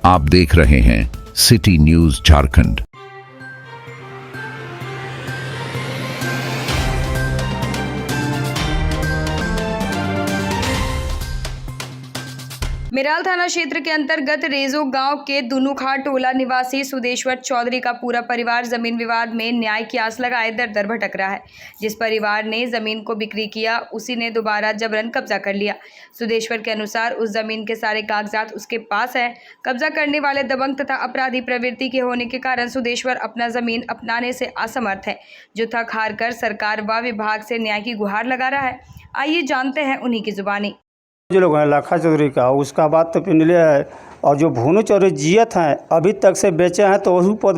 आप देख रहे हैं सिटी न्यूज झारखंड। मेराल थाना क्षेत्र के अंतर्गत रेजो गांव के दुनुखा टोला निवासी सुदेश्वर चौधरी का पूरा परिवार जमीन विवाद में न्याय की आस लगाए दर दर भटक रहा है। जिस परिवार ने जमीन को बिक्री किया उसी ने दोबारा जबरन कब्जा कर लिया। सुदेश्वर के अनुसार उस जमीन के सारे कागजात उसके पास है। कब्जा करने वाले दबंग तथा अपराधी प्रवृत्ति के होने के कारण सुदेश्वर अपना जमीन अपनाने से असमर्थ है, जो थक हार कर सरकार व विभाग से न्याय की गुहार लगा रहा है। आइए जानते हैं उन्हीं की जुबानी। जो लोग हैं लाखा चौधरी का, उसका बात तो पिंडले है। और जो भूनू चौधरी जियत हैं अभी तक से बेचे हैं, तो वही पर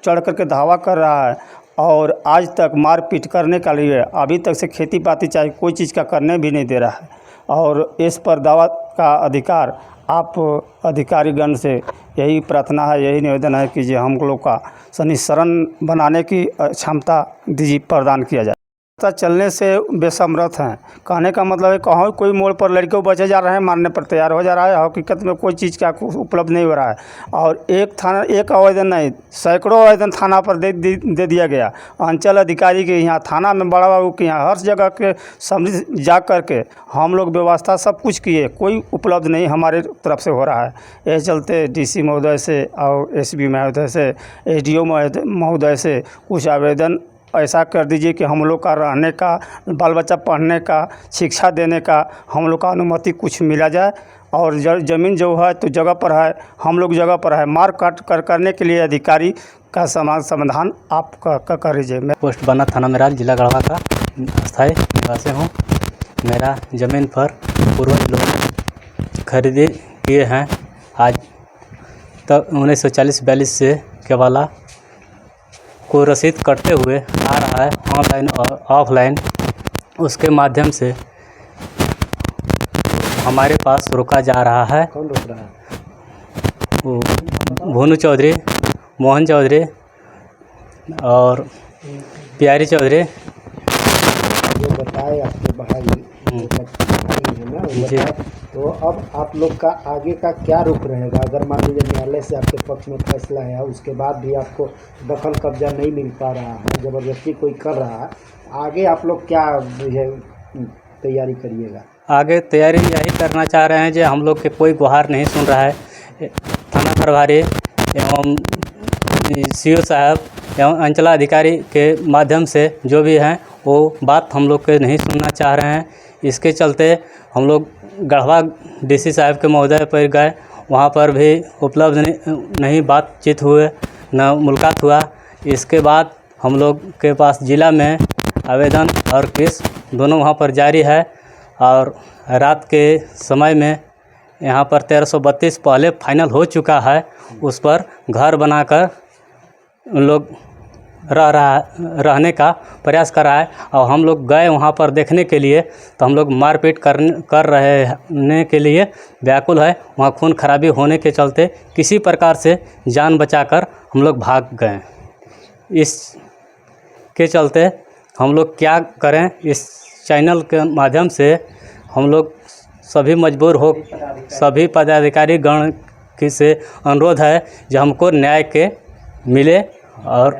चढ़ करके धावा कर रहा है और आज तक मारपीट करने का लिए अभी तक से खेती बाती चाहे कोई चीज़ का करने भी नहीं दे रहा है। और इस पर दावा का अधिकार आप अधिकारीगण से यही प्रार्थना है, यही निवेदन है कि जो हम लोग का शरण बनाने की क्षमता दीजिए, प्रदान किया जाए। चलने से बेसमर्थ हैं। कहने का मतलब है कहीं कोई मोड़ पर लड़के बचे जा रहे हैं, मारने पर तैयार हो जा रहा है। हकीकत में कोई चीज़ का उपलब्ध नहीं हो रहा है। और एक आवेदन नहीं, सैकड़ों आवेदन थाना पर दे दिया गया। अंचल अधिकारी के यहाँ, थाना में बड़ा बाबू के यहाँ, हर जगह के समझ जा कर के हम लोग व्यवस्था सब कुछ किए, कोई उपलब्ध नहीं हमारे तरफ से हो रहा है। यह चलते डीसी महोदय से और एसपी महोदय से, एसडीओ महोदय से कुछ आवेदन ऐसा कर दीजिए कि हम लोग का रहने का, बाल बच्चा पढ़ने का, शिक्षा देने का हम लोग का अनुमति कुछ मिला जाए। और ज़मीन जो है तो जगह पर है, हम लोग जगह पर है। मार काट करने के लिए अधिकारी का समाधान आप कर दीजिए। मैं पोस्ट बना थाना मेराल, जिला गढ़वा का अस्थायी निवासी हूँ। मेरा ज़मीन पर पूर्वज लोग खरीदी किए हैं। आज तक 1940-42 से केवाला को रसीद करते हुए आ रहा है, ऑनलाइन और ऑफलाइन। उसके माध्यम से हमारे पास रोका जा रहा है। कौन रोक रहा है? वो भूनू चौधरी, मोहन चौधरी और प्यारी चौधरी। जो बताए आपके भाई है ना, जी। तो अब आप लोग का आगे का क्या रुख रहेगा? अगर मान लीजिए न्यायालय से आपके पक्ष में फैसला है, उसके बाद भी आपको दखल कब्जा नहीं मिल पा रहा है, ज़बरदस्ती कोई कर रहा है, आगे आप लोग क्या तैयारी करिएगा? आगे तैयारी यही करना चाह रहे हैं जो हम लोग के कोई गुहार नहीं सुन रहा है। थाना प्रभारी एवं सीओ साहब एवं अंचलाधिकारी के माध्यम से जो भी हैं वो बात हम लोग के नहीं सुनना चाह रहे हैं। इसके चलते हम लोग गढ़वा डीसी साहब के महोदय पर गए, वहाँ पर भी उपलब्ध नहीं बातचीत हुए, न मुलाकात हुआ। इसके बाद हम लोग के पास जिला में आवेदन और केस दोनों वहाँ पर जारी है। और रात के समय में यहाँ पर 1332 पहले फाइनल हो चुका है, उस पर घर बनाकर उन लोग रहने का प्रयास कर रहा है। और हम लोग गए वहाँ पर देखने के लिए, तो हम लोग मारपीट कर रहने के लिए व्याकुल है। वहाँ खून खराबी होने के चलते किसी प्रकार से जान बचाकर हम लोग भाग गए। इस के चलते हम लोग क्या करें, इस चैनल के माध्यम से हम लोग सभी मजबूर हो, सभी पदाधिकारी गण की से अनुरोध है जो हमको न्याय के मिले और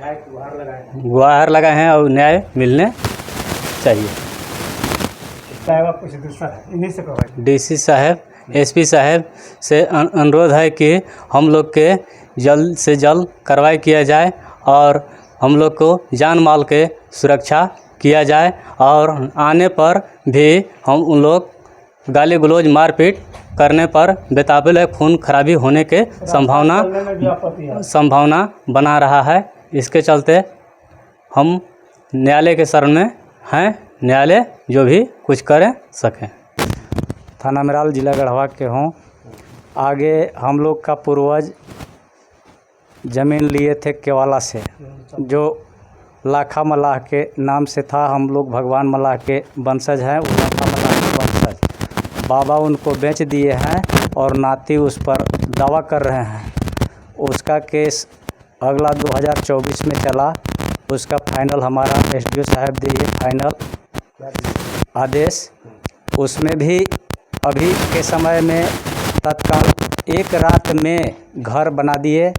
गुहार लगाए हैं और न्याय मिलने चाहिए। डीसी साहब, एसपी साहब से अनुरोध है कि हम लोग के जल्द से जल्द कार्रवाई किया जाए और हम लोग को जान माल के सुरक्षा किया जाए। और आने पर भी हम उन लोग गाली गलौज मारपीट करने पर बेताबिल है, खून खराबी होने के संभावना बना रहा है। इसके चलते हम न्यायालय के शरण में हैं, न्यायालय जो भी कुछ कर सकें। थाना मेराल, जिला गढ़वा के हों। आगे हम लोग का पूर्वज ज़मीन लिए थे केवाला से, जो लाखा मल्लाह के नाम से था। हम लोग भगवान मल्लाह के वंशज हैं, वो लाखा मल्लाह के वंशज। बाबा उनको बेच दिए हैं और नाती उस पर दावा कर रहे हैं। उसका केस अगला 2024 में चला। उसका फाइनल हमारा एसडीओ साहब दिए फाइनल आदेश। उसमें भी अभी के समय में तत्काल एक रात में घर बना दिए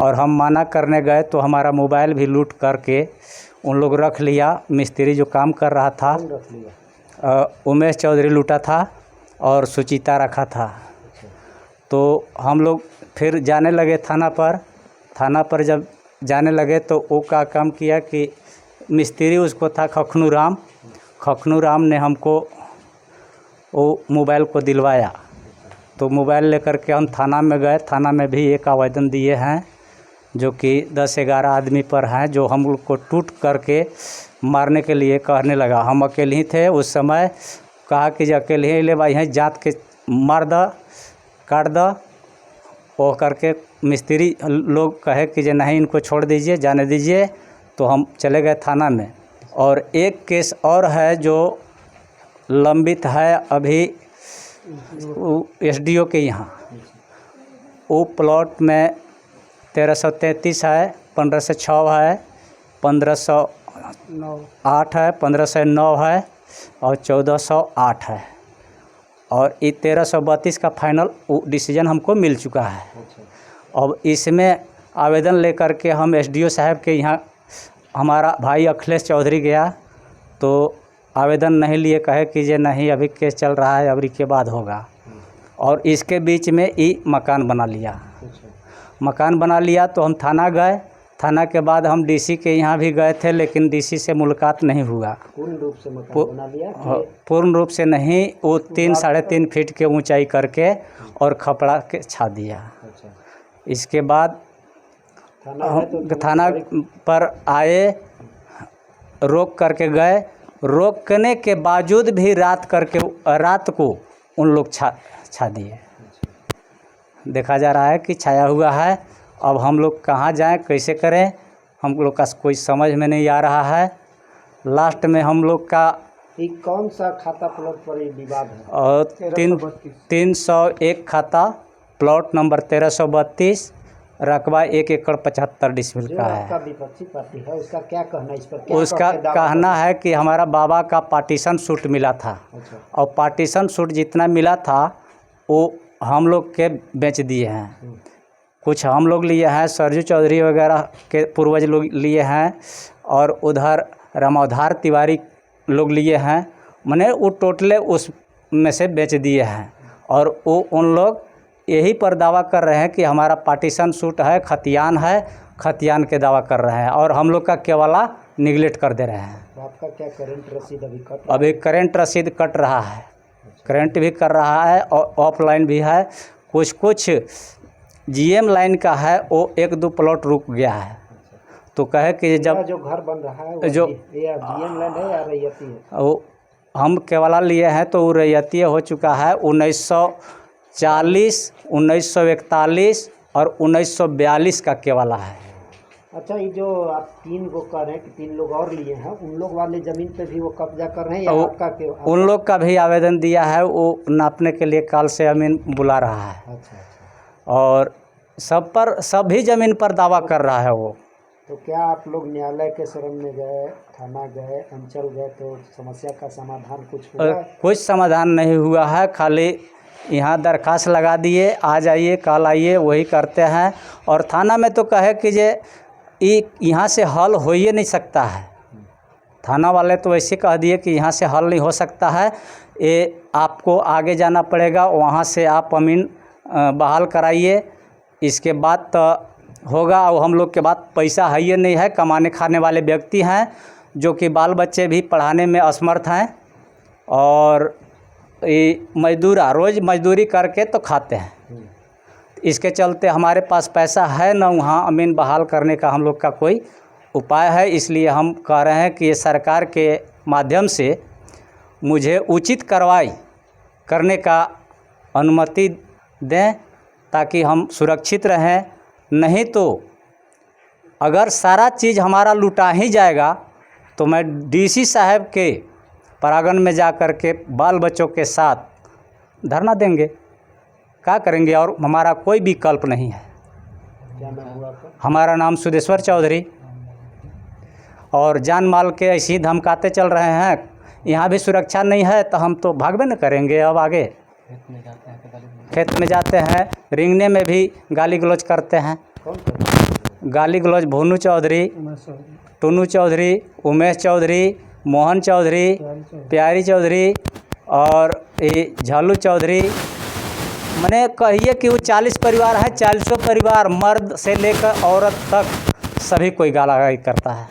और हम माना करने गए तो हमारा मोबाइल भी लूट करके उन लोग रख लिया। मिस्त्री जो काम कर रहा था कौन रख लिया? उमेश चौधरी लूटा था और सुचिता रखा था। तो हम लोग फिर जाने लगे थाना पर जब जाने लगे तो वो का काम किया कि मिस्त्री उसको था खखनू राम ने हमको वो मोबाइल को दिलवाया। तो मोबाइल लेकर के हम थाना में गए। थाना में भी एक आवेदन दिए हैं जो कि 10-11 आदमी पर हैं जो हम लोग को टूट करके मारने के लिए कहने लगा। हम अकेले ही थे उस समय। कहा कि जो अकेले ही ले भाई हैं जात के मार द काट द वो करके मिस्त्री लोग कहे कि जो नहीं इनको छोड़ दीजिए जाने दीजिए। तो हम चले गए थाना में। और एक केस और है जो लंबित है अभी एसडीओ के यहाँ। वो प्लॉट में 1333 है, 1506 है, 1508 है, 1509 है और 1408 है। और ये 1332 का फाइनल डिसीजन हमको मिल चुका है। अब इसमें आवेदन लेकर के हम एसडीओ साहब के यहाँ हमारा भाई अखिलेश चौधरी गया तो आवेदन नहीं लिए, कहे कि ये नहीं अभी केस चल रहा है अबरी के बाद होगा। और इसके बीच में ये मकान बना लिया तो हम थाना गए। थाना के बाद हम डीसी के यहाँ भी गए थे लेकिन डीसी से मुलाकात नहीं हुआ। पूर्ण रूप से मकान बना लिया? पूर्ण रूप से नहीं, वो 3-3.5 फीट के ऊंचाई करके और खपड़ा के छा दिया। इसके बाद थाना पर आए, रोक करके गए। रोकने के बावजूद भी रात को उन लोग छा दिए। देखा जा रहा है कि छाया हुआ है। अब हम लोग कहाँ जाएं, कैसे करें, हम लोग का कोई समझ में नहीं आ रहा है। लास्ट में हम लोग का ये कौन सा खाता प्लॉट पर ये विवाद है? और 301 खाता प्लॉट नंबर 1332 रकबा 1 एकड़ 75 डिसमिल का है। आपका विपक्षी पार्टी है उसका क्या कहना इस पर? क्या उसका कहना है कि हमारा बाबा का पार्टीशन सूट मिला था। और पार्टीशन सूट जितना मिला था वो हम लोग के बेच दिए हैं। कुछ हम लोग लिए हैं, सरजू चौधरी वगैरह के पूर्वज लोग लिए हैं और उधर रामोधार तिवारी लोग लिए हैं। मैंने वो टोटले उस में से बेच दिए हैं। और वो उन लोग यही पर दावा कर रहे हैं कि हमारा पार्टीशन सूट है, खतियान के दावा कर रहे हैं और हम लोग का केवला निगलेक्ट कर दे रहे हैं। आपका क्या करंट रसीद अभी करंट रसीद कट रहा है, करंट भी कर रहा है और ऑफलाइन भी है। कुछ जीएम लाइन का है वो 1-2 प्लॉट रुक गया है। तो कहे कि जब जो घर बन रहा है जो ये जीएम लाइन है या रैयती है? वो हम केवला लिए हैं तो वो रैयती हो चुका है। 1940, 1941 और 1942 का केवला है। अच्छा, ये जो आप 3 गो कह रहे हैं कि 3 लोग और लिए हैं, उन लोग वाले ज़मीन पे भी वो कब्जा कर रहे हैं या आपका उन लोग का भी आवेदन दिया है। वो नापने के लिए काल से अमीन बुला रहा है। अच्छा। और सभी ज़मीन पर दावा कर रहा है वो। तो क्या आप लोग न्यायालय के शरण में गए, थाना गए, अंचल गए तो समस्या का समाधान कुछ हुआ? कुछ समाधान नहीं हुआ है। खाली यहाँ दरखास्त लगा दिए, आ जाइए कल आइए, वही करते हैं। और थाना में तो कहे कि जे यहाँ से हल हो ही नहीं सकता है। थाना वाले तो ऐसे कह दिए कि यहाँ से हल नहीं हो सकता है, ये आपको आगे जाना पड़ेगा, वहाँ से आप अमीन बहाल कराइए, इसके बाद तो होगा। और हम लोग के बाद पैसा है ये नहीं है, कमाने खाने वाले व्यक्ति हैं जो कि बाल बच्चे भी पढ़ाने में असमर्थ हैं और ये रोज़ मजदूरी करके तो खाते हैं। इसके चलते हमारे पास पैसा है ना वहाँ अमीन बहाल करने का हम लोग का कोई उपाय है। इसलिए हम कह रहे हैं कि ये सरकार के माध्यम से मुझे उचित कार्रवाई करने का अनुमति दें ताकि हम सुरक्षित रहें। नहीं तो अगर सारा चीज़ हमारा लुटा ही जाएगा तो मैं डीसी साहब के परागण में जा कर के बाल बच्चों के साथ धरना देंगे। क्या करेंगे और हमारा कोई विकल्प नहीं है। क्या नाम हुआ आपका? हमारा नाम सुदेश्वर चौधरी। और जान माल के ऐसे ही धमकाते चल रहे हैं। यहाँ भी सुरक्षा नहीं है तो हम तो भागबे न करेंगे अब आगे। खेत में जाते हैं रिंगने में भी गाली गलौज करते हैं। कौन करता है? गाली गलौज भोनू चौधरी, टुनू चौधरी, उमेश चौधरी, मोहन चौधरी, प्यारी चौधरी और ये झालू चौधरी। मैंने कहिए कि वो 40 परिवार है, 40 परिवार मर्द से लेकर औरत तक सभी कोई गालागाली करता है।